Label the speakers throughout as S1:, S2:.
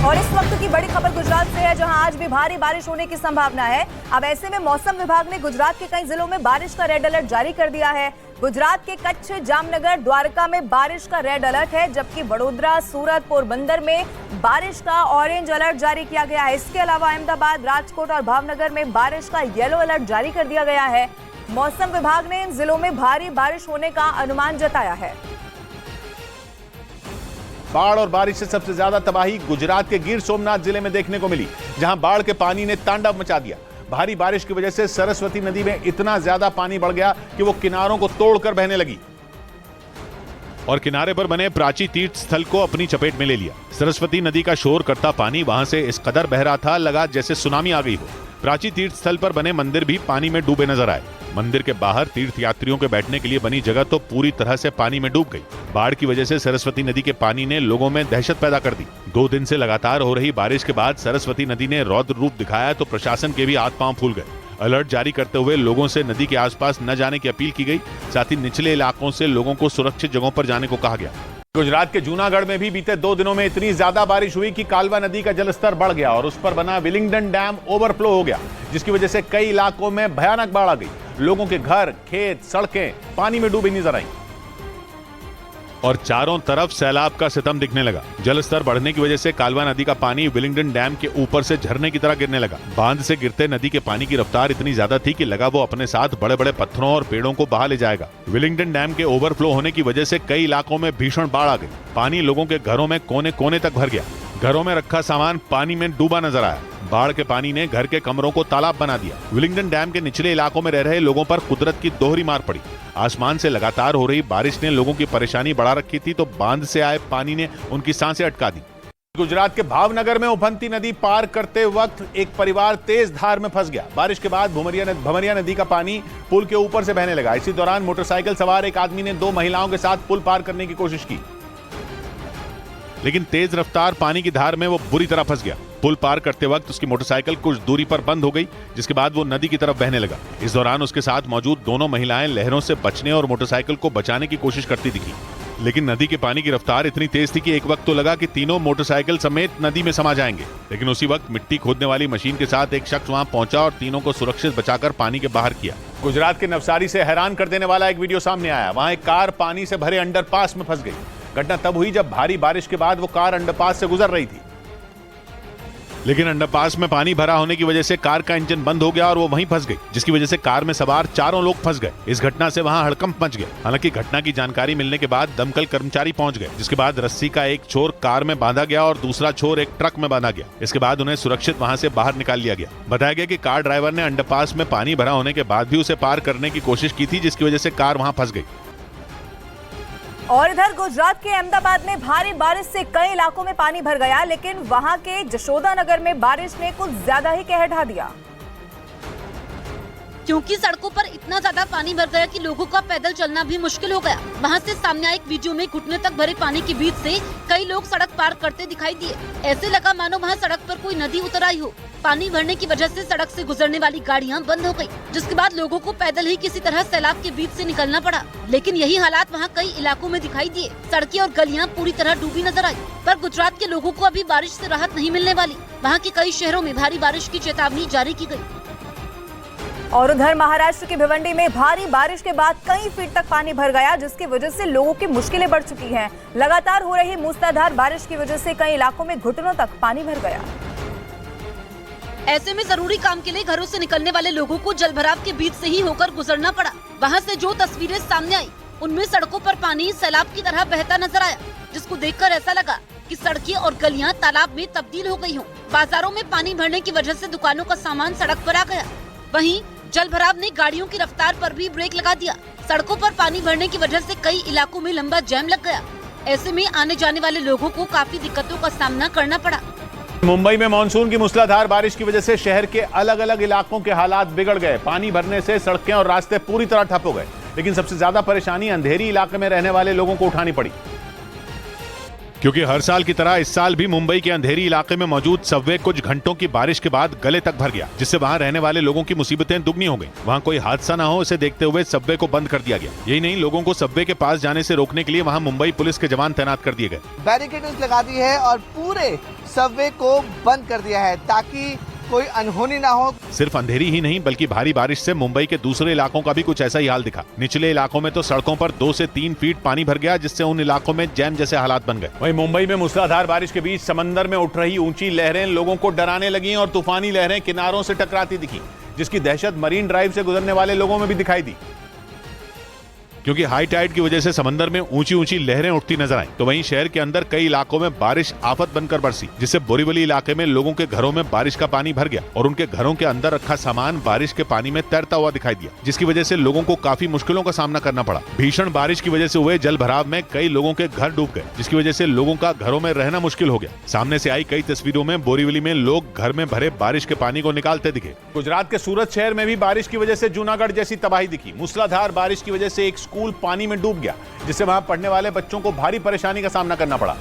S1: और इस वक्त की बड़ी खबर गुजरात से है, जहां आज भी भारी बारिश होने की संभावना है। अब ऐसे में मौसम विभाग ने गुजरात के कई जिलों में बारिश का रेड अलर्ट जारी कर दिया है। गुजरात के कच्छ, जामनगर, द्वारका में बारिश का रेड अलर्ट है, जबकि वडोदरा, सूरत, पोरबंदर में बारिश का ऑरेंज अलर्ट जारी किया गया है। इसके अलावा अहमदाबाद, राजकोट और भावनगर में बारिश का येलो अलर्ट जारी कर दिया गया है। मौसम विभाग ने इन जिलों में भारी बारिश होने का अनुमान जताया है।
S2: बाढ़ और बारिश से सबसे ज्यादा तबाही गुजरात के गिर सोमनाथ जिले में देखने को मिली, जहां बाढ़ के पानी ने तांडव मचा दिया। भारी बारिश की वजह से सरस्वती नदी में इतना ज्यादा पानी बढ़ गया कि वो किनारों को तोड़कर बहने लगी और किनारे पर बने प्राची तीर्थ स्थल को अपनी चपेट में ले लिया। सरस्वती नदी का शोर करता पानी वहां से इस कदर बह रहा था, लगा जैसे सुनामी आ गई हो। प्राची तीर्थ स्थल पर बने मंदिर भी पानी में डूबे नजर आए। मंदिर के बाहर तीर्थ यात्रियों के बैठने के लिए बनी जगह तो पूरी तरह से पानी में डूब गई। बाढ़ की वजह से सरस्वती नदी के पानी ने लोगों में दहशत पैदा कर दी। 2 दिन से लगातार हो रही बारिश के बाद सरस्वती नदी ने रौद्र रूप दिखाया तो प्रशासन के भी हाथ पांव फूल गए। अलर्ट जारी करते हुए लोगों से नदी के आसपास न जाने की अपील की गई। साथ ही निचले इलाकों से लोगों को सुरक्षित जगहों पर जाने को कहा गया। गुजरात के जूनागढ़ में भी बीते 2 दिनों में इतनी ज्यादा बारिश हुई कि कालवा नदी का जलस्तर बढ़ गया और उस पर बना विलिंगडन डैम ओवरफ्लो हो गया, जिसकी वजह से कई इलाकों में भयानक बाढ़ आ गई। लोगों के घर, खेत, सड़कें पानी में डूबी नजर आई और चारों तरफ सैलाब का सितम दिखने लगा। जलस्तर बढ़ने की वजह से कालवा नदी का पानी विलिंगडन डैम के ऊपर से झरने की तरह गिरने लगा। बांध से गिरते नदी के पानी की रफ्तार इतनी ज्यादा थी कि लगा वो अपने साथ बड़े बड़े पत्थरों और पेड़ों को बहा ले जाएगा। विलिंगडन डैम के ओवरफ्लो होने की वजह से कई इलाकों में भीषण बाढ़ आ गई। पानी लोगों के घरों में कोने कोने तक भर गया। घरों में रखा सामान पानी में डूबा नजर आया। बाढ़ के पानी ने घर के कमरों को तालाब बना दिया। विलिंगडन डैम के निचले इलाकों में रह रहे लोगों पर कुदरत की दोहरी मार पड़ी। आसमान से लगातार हो रही बारिश ने लोगों की परेशानी बढ़ा रखी थी तो बांध से आए पानी ने उनकी सांसें अटका दी। गुजरात के भावनगर में उफनती नदी पार करते वक्त एक परिवार तेज धार में फंस गया। बारिश के बाद भमरिया नदी का पानी पुल के ऊपर से बहने लगा। इसी दौरान मोटरसाइकिल सवार एक आदमी ने 2 महिलाओं के साथ पुल पार करने की कोशिश की, लेकिन तेज रफ्तार पानी की धार में वो बुरी तरह फंस गया। पुल पार करते वक्त उसकी मोटरसाइकिल कुछ दूरी पर बंद हो गई, जिसके बाद वो नदी की तरफ बहने लगा। इस दौरान उसके साथ मौजूद दोनों महिलाएं लहरों से बचने और मोटरसाइकिल को बचाने की कोशिश करती दिखी, लेकिन नदी के पानी की रफ्तार इतनी तेज थी कि एक वक्त तो लगा कि तीनों मोटरसाइकिल समेत नदी में समा जाएंगे। लेकिन उसी वक्त मिट्टी खोदने वाली मशीन के साथ एक शख्स वहां पहुंचा और तीनों को सुरक्षित बचाकर पानी के बाहर किया। गुजरात के नवसारी से हैरान कर देने वाला एक वीडियो सामने आया। वहां एक कार पानी से भरे अंडरपास में फंस गई। घटना तब हुई जब भारी बारिश के बाद वो कार अंडरपास से गुजर रही थी, लेकिन अंडरपास में पानी भरा होने की वजह से कार का इंजन बंद हो गया और वो वहीं फंस गई, जिसकी वजह से कार में सवार 4 लोग फंस गए। इस घटना से वहां हड़कंप मच गया। हालांकि घटना की जानकारी मिलने के बाद दमकल कर्मचारी पहुंच गए, जिसके बाद रस्सी का एक छोर कार में बांधा गया और दूसरा छोर एक ट्रक में बांधा गया। इसके बाद उन्हें सुरक्षित वहां से बाहर निकाल लिया गया। बताया गया कि कार ड्राइवर ने अंडरपास में पानी भरा होने के बाद भी उसे पार करने की कोशिश की थी, जिसकी वजह से कार वहां फंस गई।
S1: और इधर गुजरात के अहमदाबाद में भारी बारिश से कई इलाकों में पानी भर गया, लेकिन वहां के जशोदा नगर में बारिश ने कुछ ज्यादा ही कहर ढा दिया,
S3: क्योंकि सड़कों पर इतना ज्यादा पानी भर गया कि लोगों का पैदल चलना भी मुश्किल हो गया। वहां से सामने आए एक वीडियो में घुटने तक भरे पानी के बीच से कई लोग सड़क पार करते दिखाई दिए। ऐसे लगा मानो वहां सड़क पर कोई नदी उतर आई हो। पानी भरने की वजह से सड़क से गुजरने वाली गाड़ियां बंद हो गई, जिसके बाद लोगों को पैदल ही किसी तरह सैलाब के बीच से निकलना पड़ा। लेकिन यही हालात वहां कई इलाकों में दिखाई दिए। सड़कें और गलियां पूरी तरह डूबी नजर आई। पर गुजरात के लोगों को अभी बारिश से राहत नहीं मिलने वाली। वहाँ के कई शहरों में भारी बारिश की चेतावनी जारी की गयी।
S1: और उधर महाराष्ट्र की भिवंडी में भारी बारिश के बाद कई फीट तक पानी भर गया, जिसकी वजह से लोगों की मुश्किलें बढ़ चुकी हैं। लगातार हो रही मूसलाधार बारिश की वजह से कई इलाकों में घुटनों तक पानी भर गया।
S3: ऐसे में जरूरी काम के लिए घरों से निकलने वाले लोगों को जलभराव के बीच से ही होकर गुजरना पड़ा। वहाँ से जो तस्वीरें सामने आई, उनमें सड़कों पर पानी सैलाब की तरह बहता नजर आया, जिसको देखकर ऐसा लगा कि सड़कें और गलियां तालाब में तब्दील हो गई हों। बाजारों में पानी भरने की वजह से दुकानों का सामान सड़क पर आ गया। वहीं जलभराव ने गाड़ियों की रफ्तार पर भी ब्रेक लगा दिया। सड़कों पर पानी भरने की वजह से कई इलाकों में लंबा जैम लग गया। ऐसे में आने जाने वाले लोगों को काफी दिक्कतों का सामना करना पड़ा।
S2: मुंबई में मानसून की मूसलाधार बारिश की वजह से शहर के अलग अलग इलाकों के हालात बिगड़ गए। पानी भरने से सड़कें और रास्ते पूरी तरह ठप हो गए, लेकिन सबसे ज्यादा परेशानी अंधेरी इलाके में रहने वाले लोगों को उठानी पड़ी। क्योंकि हर साल की तरह इस साल भी मुंबई के अंधेरी इलाके में मौजूद सबवे कुछ घंटों की बारिश के बाद गले तक भर गया, जिससे वहां रहने वाले लोगों की मुसीबतें दुगनी हो गई। वहां कोई हादसा न हो, इसे देखते हुए सबवे को बंद कर दिया गया। यही नहीं, लोगों को सबवे के पास जाने से रोकने के लिए वहां मुंबई पुलिस के जवान तैनात कर दिए गए।
S4: बैरिकेड्स लगा दी है और पूरे सबवे को बंद कर दिया है ताकि कोई अनहोनी ना हो।
S2: सिर्फ अंधेरी ही नहीं बल्कि भारी बारिश से मुंबई के दूसरे इलाकों का भी कुछ ऐसा ही हाल दिखा। निचले इलाकों में तो सड़कों पर 2 से 3 फीट पानी भर गया, जिससे उन इलाकों में जैम जैसे हालात बन गए। वहीं मुंबई में मूसलाधार बारिश के बीच समंदर में उठ रही ऊंची लहरें लोगों को डराने लगी और तूफानी लहरें किनारों से टकराती दिखी, जिसकी दहशत मरीन ड्राइव से गुजरने वाले लोगों में भी दिखाई दी। क्योंकि हाई टाइड की वजह से समंदर में ऊंची ऊंची लहरें उठती नजर आई, तो वहीं शहर के अंदर कई इलाकों में बारिश आफत बनकर बरसी, जिससे बोरीवली इलाके में लोगों के घरों में बारिश का पानी भर गया और उनके घरों के अंदर रखा सामान बारिश के पानी में तैरता हुआ दिखाई दिया, जिसकी वजह से लोगों को काफी मुश्किलों का सामना करना पड़ा। भीषण बारिश की वजह से हुए जल भराव में कई लोगों के घर डूब गए, जिसकी वजह से लोगों का घरों में रहना मुश्किल हो गया। सामने से आई कई तस्वीरों में बोरीवली में लोग घर में भरे बारिश के पानी को निकालते दिखे। गुजरात के सूरत शहर में भी बारिश की वजह से जूनागढ़ जैसी तबाही दिखी। मूसलाधार बारिश की वजह से एक स्कूल पानी में डूब गया, जिससे वहां पढ़ने वाले बच्चों को भारी परेशानी का सामना करना पड़ा,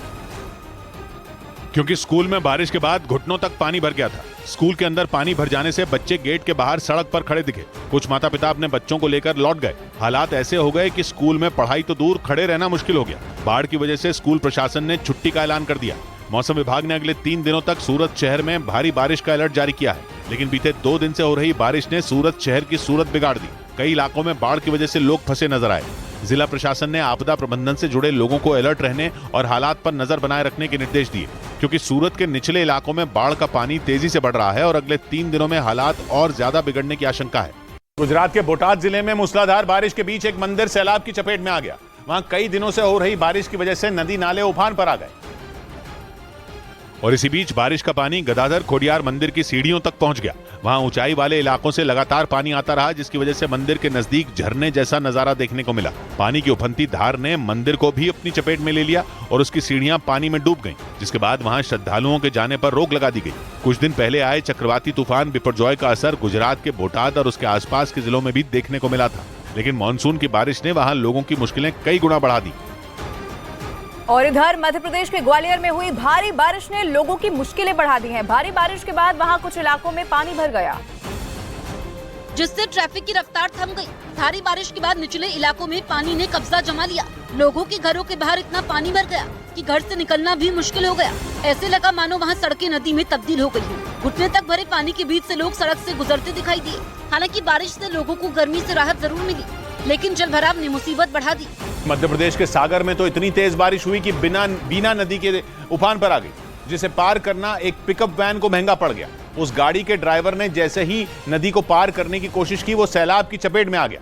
S2: क्योंकि स्कूल में बारिश के बाद घुटनों तक पानी भर गया था। स्कूल के अंदर पानी भर जाने से बच्चे गेट के बाहर सड़क पर खड़े दिखे। कुछ माता पिता अपने बच्चों को लेकर लौट गए। हालात ऐसे हो गए कि स्कूल में पढ़ाई तो दूर, खड़े रहना मुश्किल हो गया। बाढ़ की वजह से स्कूल प्रशासन ने छुट्टी का ऐलान कर दिया। मौसम विभाग ने अगले 3 दिनों तक सूरत शहर में भारी बारिश का अलर्ट जारी किया है, लेकिन बीते 2 दिन से हो रही बारिश ने सूरत शहर की सूरत बिगाड़ दी। कई इलाकों में बाढ़ की वजह से लोग फंसे नजर आए। जिला प्रशासन ने आपदा प्रबंधन से जुड़े लोगों को अलर्ट रहने और हालात पर नजर बनाए रखने के निर्देश दिए, क्योंकि सूरत के निचले इलाकों में बाढ़ का पानी तेजी से बढ़ रहा है और अगले 3 दिनों में हालात और ज्यादा बिगड़ने की आशंका है। गुजरात के बोटाद जिले में मूसलाधार बारिश के बीच एक मंदिर सैलाब की चपेट में आ गया। वहां कई दिनों से हो रही बारिश की वजह से नदी नाले उफान पर आ गए और इसी बीच बारिश का पानी गदाधर खोडियार मंदिर की सीढ़ियों तक पहुंच गया। वहां ऊंचाई वाले इलाकों से लगातार पानी आता रहा, जिसकी वजह से मंदिर के नजदीक झरने जैसा नजारा देखने को मिला। पानी की उफनती धार ने मंदिर को भी अपनी चपेट में ले लिया और उसकी सीढ़ियां पानी में डूब गईं, जिसके बाद वहां श्रद्धालुओं के जाने पर रोक लगा दी गई। कुछ दिन पहले आए चक्रवाती तूफान बिपरजॉय का असर गुजरात के बोटाद और उसके आसपास के जिलों में भी देखने को मिला था, लेकिन मानसून की बारिश ने वहां लोगों की मुश्किलें कई गुना बढ़ा दी।
S1: और इधर मध्य प्रदेश के ग्वालियर में हुई भारी बारिश ने लोगों की मुश्किलें बढ़ा दी हैं। भारी बारिश के बाद वहां कुछ इलाकों में पानी भर गया,
S3: जिससे ट्रैफिक की रफ्तार थम गई। भारी बारिश के बाद निचले इलाकों में पानी ने कब्जा जमा लिया। लोगों के घरों के बाहर इतना पानी भर गया कि घर से निकलना भी मुश्किल हो गया। ऐसे लगा मानो वहां सड़कें नदी में तब्दील हो गई हैं। घुटने तक भरे पानी के बीच से लोग सड़क से गुजरते दिखाई दिए। हालांकि बारिश से लोगों को गर्मी से राहत जरूर मिली, लेकिन जलभराव ने मुसीबत बढ़ा दी।
S2: मध्य प्रदेश के सागर में तो इतनी तेज बारिश हुई कि बीना नदी के उफान पर आ गई, जिसे पार करना एक पिकअप वैन को महंगा पड़ गया। उस गाड़ी के ड्राइवर ने जैसे ही नदी को पार करने की कोशिश की, वो सैलाब की चपेट में आ गया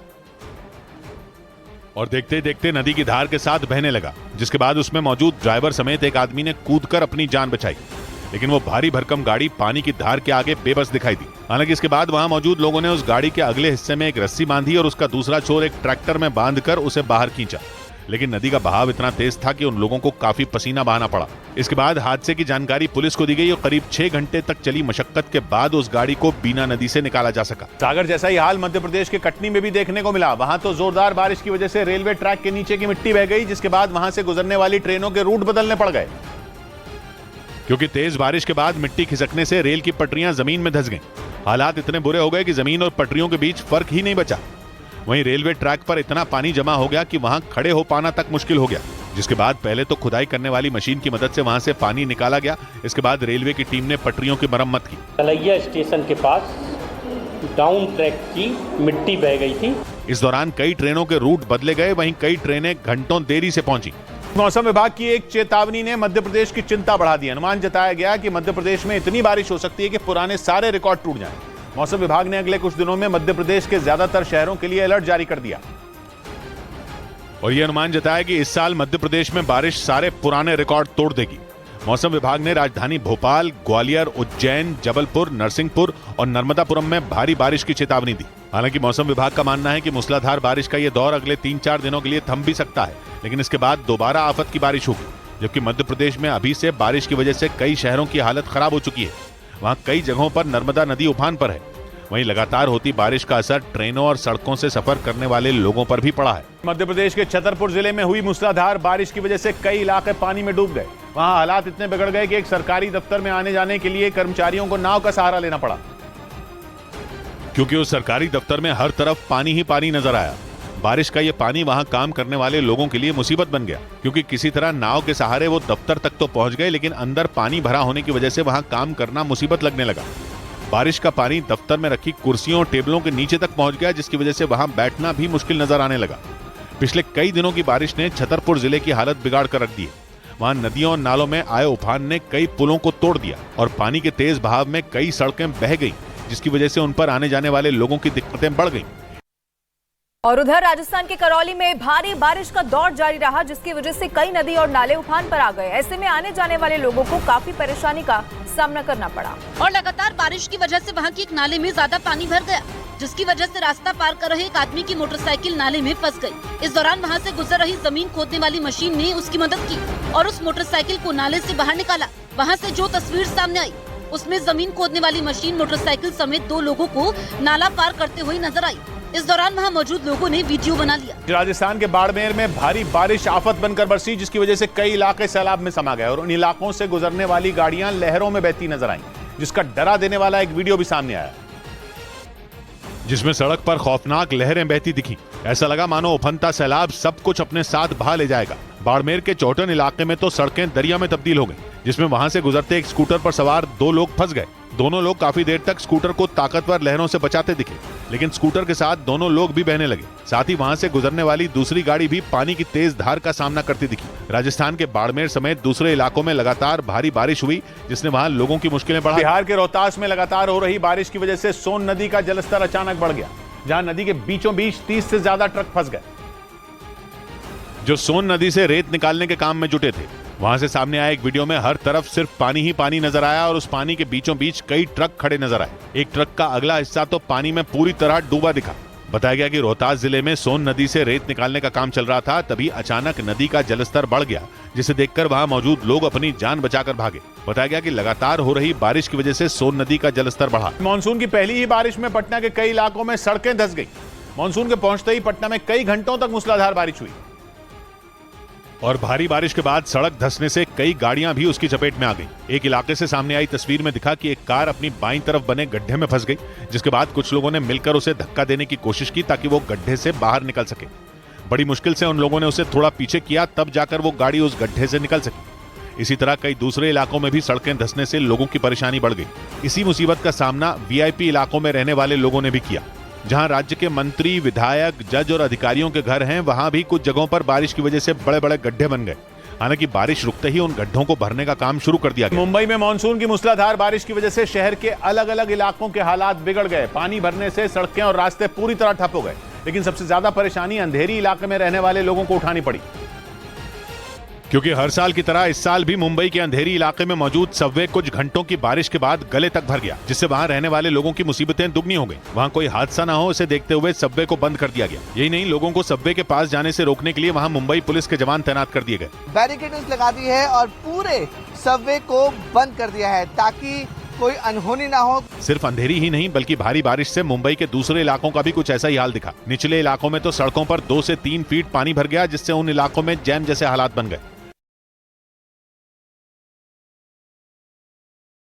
S2: और देखते देखते नदी की धार के साथ बहने लगा, जिसके बाद उसमें मौजूद ड्राइवर समेत एक आदमी ने कूदकर अपनी जान बचाई, लेकिन वो भारी भरकम गाड़ी पानी की धार के आगे बेबस दिखाई दी। हालांकि इसके बाद वहां मौजूद लोगों ने उस गाड़ी के अगले हिस्से में एक रस्सी बांधी और उसका दूसरा छोर एक ट्रैक्टर में बांधकर उसे बाहर खींचा, लेकिन नदी का बहाव इतना तेज था कि उन लोगों को काफी पसीना बहाना पड़ा। इसके बाद हादसे की जानकारी पुलिस को दी गई और करीब 6 घंटे तक चली मशक्कत के बाद उस गाड़ी को बीना नदी से निकाला जा सका। सागर जैसा ही हाल मध्य प्रदेश के कटनी में भी देखने को मिला। वहां तो जोरदार बारिश की वजह से रेलवे ट्रैक के नीचे की मिट्टी बह गई, जिसके बाद वहां से गुजरने वाली ट्रेनों के रूट बदलने पड़ गए, क्योंकि तेज बारिश के बाद मिट्टी खिसकने से रेल की पटरियां जमीन में धंस गईं। हालात इतने बुरे हो गए कि जमीन और पटरियों के बीच फर्क ही नहीं बचा। वहीं रेलवे ट्रैक पर इतना पानी जमा हो गया कि वहां खड़े हो पाना तक मुश्किल हो गया, जिसके बाद पहले तो खुदाई करने वाली मशीन की मदद से वहां से पानी निकाला गया। इसके बाद रेलवे की टीम ने पटरियों की मरम्मत की।
S5: तलैया स्टेशन के पास डाउन ट्रैक की मिट्टी बह गई थी।
S2: इस दौरान कई ट्रेनों के रूट बदले गए, वहीं कई ट्रेनें घंटों देरी से पहुंची। मौसम विभाग की एक चेतावनी ने मध्य प्रदेश की चिंता बढ़ा दी। अनुमान जताया गया कि मध्य प्रदेश में इतनी बारिश हो सकती है कि पुराने सारे रिकॉर्ड टूट जाएं। मौसम विभाग ने अगले कुछ दिनों में मध्य प्रदेश के ज्यादातर शहरों के लिए अलर्ट जारी कर दिया और यह अनुमान जताया कि इस साल मध्य प्रदेश में बारिश सारे पुराने रिकॉर्ड तोड़ देगी। मौसम विभाग ने राजधानी भोपाल, ग्वालियर, उज्जैन, जबलपुर, नरसिंहपुर और नर्मदापुरम में भारी बारिश की चेतावनी दी। हालांकि मौसम विभाग का मानना है कि मूसलाधार बारिश का यह दौर अगले 3-4 दिनों के लिए थम भी सकता है, लेकिन इसके बाद दोबारा आफत की बारिश होगी। जबकि मध्य प्रदेश में अभी से बारिश की वजह से कई शहरों की हालत खराब हो चुकी है। वहां कई जगहों पर नर्मदा नदी उफान पर है। वहीं लगातार होती बारिश का असर ट्रेनों और सड़कों से सफर करने वाले लोगों पर भी पड़ा है। मध्य प्रदेश के छतरपुर जिले में हुई मूसलाधार बारिश की वजह से कई इलाके पानी में डूब गए। वहां हालात इतने बिगड़ गए कि एक सरकारी दफ्तर में आने जाने के लिए कर्मचारियों को नाव का सहारा लेना पड़ा, क्योंकि उस सरकारी दफ्तर में हर तरफ पानी ही पानी नजर आया। बारिश का ये पानी वहां काम करने वाले लोगों के लिए मुसीबत बन गया, क्योंकि किसी तरह नाव के सहारे वो दफ्तर तक तो पहुंच गए, लेकिन अंदर पानी भरा होने की वजह से वहां काम करना मुसीबत लगने लगा। बारिश का पानी दफ्तर में रखी कुर्सियों और टेबलों के नीचे तक पहुंच गया, जिसकी वजह से वहां बैठना भी मुश्किल नजर आने लगा। पिछले कई दिनों की बारिश ने छतरपुर जिले की हालत बिगाड़ कर रख दी है। वहां नदियों और नालों में आए उफान ने कई पुलों को तोड़ दिया और पानी के तेज बहाव में कई सड़कें बह गई, जिसकी वजह से उन पर आने जाने वाले लोगों की दिक्कतें बढ़ गई।
S1: और उधर राजस्थान के करौली में भारी बारिश का दौर जारी रहा, जिसकी वजह से कई नदी और नाले उफान पर आ गए। ऐसे में आने जाने वाले लोगों को काफी परेशानी का सामना करना पड़ा।
S3: और लगातार बारिश की वजह से वहां की एक नाले में ज्यादा पानी भर गया, जिसकी वजह से रास्ता पार कर रहे एक आदमी की मोटरसाइकिल नाले में फंस गई। इस दौरान वहां से गुजर रही जमीन खोदने वाली मशीन ने उसकी मदद की और उस मोटरसाइकिल को नाले से बाहर निकाला। वहां से जो तस्वीर सामने आई, उसमें जमीन खोदने वाली मशीन मोटरसाइकिल समेत 2 लोगों को नाला पार करते हुए नजर आई। इस दौरान वहां मौजूद लोगों ने वीडियो बना लिया।
S2: राजस्थान के बाड़मेर में भारी बारिश आफत बनकर बरसी, जिसकी वजह से कई इलाके सैलाब में समा गए और उन इलाकों से गुजरने वाली गाड़ियां लहरों में बहती नजर आईं, जिसका डरा देने वाला एक वीडियो भी सामने आया, जिसमें सड़क पर खौफनाक लहरें बहती दिखी। ऐसा लगा मानो उफनता सैलाब सब कुछ अपने साथ बहा ले जाएगा। बाड़मेर के चौटन इलाके में तो सड़कें दरिया में तब्दील हो गई, जिसमें वहां से गुजरते एक स्कूटर पर सवार 2 लोग फंस गए। दोनों लोग काफी देर तक स्कूटर को ताकतवर लहरों से बचाते दिखे, लेकिन स्कूटर के साथ दोनों लोग भी बहने लगे। साथ ही वहां से गुजरने वाली दूसरी गाड़ी भी पानी की तेज धार का सामना करती दिखी। राजस्थान के बाड़मेर समेत दूसरे इलाकों में लगातार भारी बारिश हुई, जिसने वहां लोगों की मुश्किलें बढ़ा। बिहार के रोहतास में लगातार हो रही बारिश की वजह से सोन नदी का जलस्तर अचानक बढ़ गया, जहां नदी के बीचों बीच 30 से ज्यादा ट्रक फंस गए, जो सोन नदी से रेत निकालने के काम में जुटे थे। वहां से सामने आए एक वीडियो में हर तरफ सिर्फ पानी ही पानी नजर आया और उस पानी के बीचों बीच कई ट्रक खड़े नजर आए। एक ट्रक का अगला हिस्सा तो पानी में पूरी तरह डूबा दिखा। बताया गया कि रोहतास जिले में सोन नदी से रेत निकालने का काम चल रहा था, तभी अचानक नदी का जलस्तर बढ़ गया, जिसे देखकर वहां मौजूद लोग अपनी जान बचाकर भागे। बताया गया कि लगातार हो रही बारिश की वजह से सोन नदी का जलस्तर बढ़ा। मानसून की पहली ही बारिश में पटना के कई इलाकों में सड़कें धंस गई। मानसून के पहुंचते ही पटना में कई घंटों तक मूसलाधार बारिश हुई और भारी बारिश के बाद सड़क धंसने से कई गाड़ियां भी उसकी चपेट में आ गई। एक इलाके से सामने आई तस्वीर में दिखा कि एक कार अपनी बाईं तरफ बने गड्ढे में फंस गई, जिसके बाद कुछ लोगों ने मिलकर उसे धक्का देने की कोशिश की ताकि वो गड्ढे से बाहर निकल सके। बड़ी मुश्किल से उन लोगों ने उसे थोड़ा पीछे किया, तब जाकर वो गाड़ी उस गड्ढे से निकल सकी। इसी तरह कई दूसरे इलाकों में भी सड़कें धंसने से लोगों की परेशानी बढ़ गई। इसी मुसीबत का सामना वीआईपी इलाकों में रहने वाले लोगों ने भी किया, जहां राज्य के मंत्री, विधायक, जज और अधिकारियों के घर हैं। वहां भी कुछ जगहों पर बारिश की वजह से बड़े बड़े गड्ढे बन गए। हालांकि बारिश रुकते ही उन गड्ढों को भरने का काम शुरू कर दिया गया। मुंबई में मानसून की मूसलाधार बारिश की वजह से शहर के अलग अलग इलाकों के हालात बिगड़ गए। पानी भरने से सड़कें और रास्ते पूरी तरह ठप हो गए, लेकिन सबसे ज्यादा परेशानी अंधेरी इलाके में रहने वाले लोगों को उठानी पड़ी, क्योंकि हर साल की तरह इस साल भी मुंबई के अंधेरी इलाके में मौजूद सबवे कुछ घंटों की बारिश के बाद गले तक भर गया, जिससे वहां रहने वाले लोगों की मुसीबतें दुगनी हो गई। वहां कोई हादसा ना हो, इसे देखते हुए सबवे को बंद कर दिया गया। यही नहीं, लोगों को सबवे के पास जाने से रोकने के लिए वहां मुंबई पुलिस के जवान तैनात कर दिए गए।
S4: बैरिकेड्स लगा दी है और पूरे सबवे को बंद कर दिया है ताकि कोई अनहोनी ना हो।
S2: सिर्फ अंधेरी ही नहीं, बल्कि भारी बारिश से मुंबई के दूसरे इलाकों का भी कुछ ऐसा ही हाल दिखा। निचले इलाकों में तो सड़कों पर 2 से 3 फीट पानी भर गया, जिससे उन इलाकों में जैम जैसे हालात बन गए।